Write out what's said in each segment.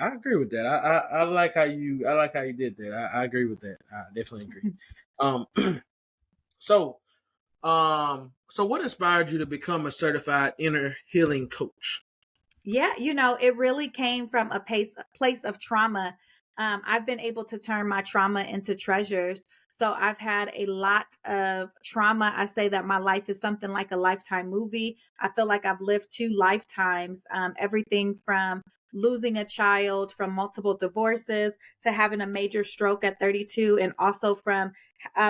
I agree with that. I like how you did that. I agree with that. I definitely agree. Um, so so what inspired you to become a certified inner healing coach? Yeah, it really came from a place of trauma. I've been able to turn my trauma into treasures. So I've had a lot of trauma. I say that my life is something like a lifetime movie. I feel like I've lived two lifetimes, everything from losing a child, from multiple divorces, to having a major stroke at 32, and also from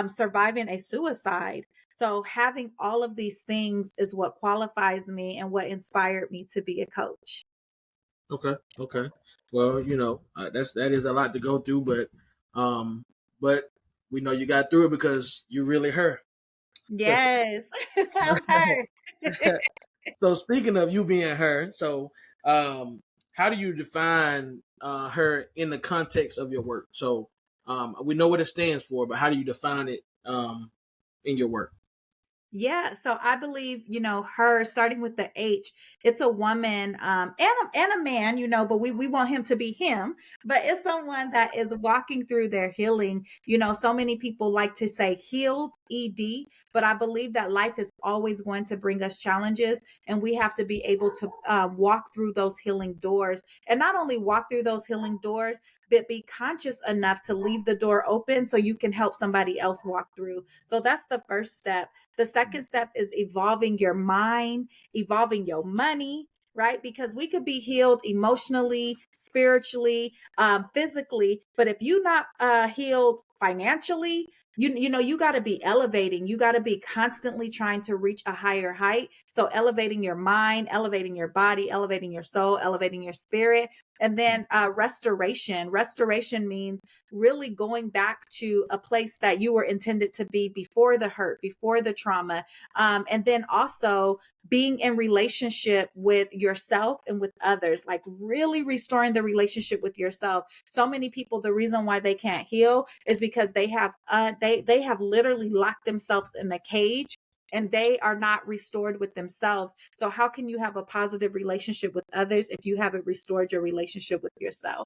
surviving a suicide. So having all of these things is what qualifies me and what inspired me to be a coach. Okay, okay. Well, that is a lot to go through, um, but we know you got through it because you really her. Yes, I'm her. So speaking of you being her, um, how do you define her in the context of your work? So we know what it stands for, but how do you define it in your work? Yeah, so I believe, her starting with the H, it's a woman and a man, but we want him to be him, but it's someone that is walking through their healing. So many people like to say healed, ED, but I believe that life is always going to bring us challenges, and we have to be able to walk through those healing doors, and not only walk through those healing doors, but be conscious enough to leave the door open so you can help somebody else walk through. So that's the first step. The second step is evolving your mind, evolving your money, right? Because we could be healed emotionally, spiritually, physically, but if you're not healed financially, you got to be elevating. You got to be constantly trying to reach a higher height. So elevating your mind, elevating your body, elevating your soul, elevating your spirit. And then restoration. Restoration means really going back to a place that you were intended to be before the hurt, before the trauma. And then also being in relationship with yourself and with others, like really restoring the relationship with yourself. So many people, the reason why they can't heal is because they have literally locked themselves in a cage, and they are not restored with themselves. So how can you have a positive relationship with others if you haven't restored your relationship with yourself?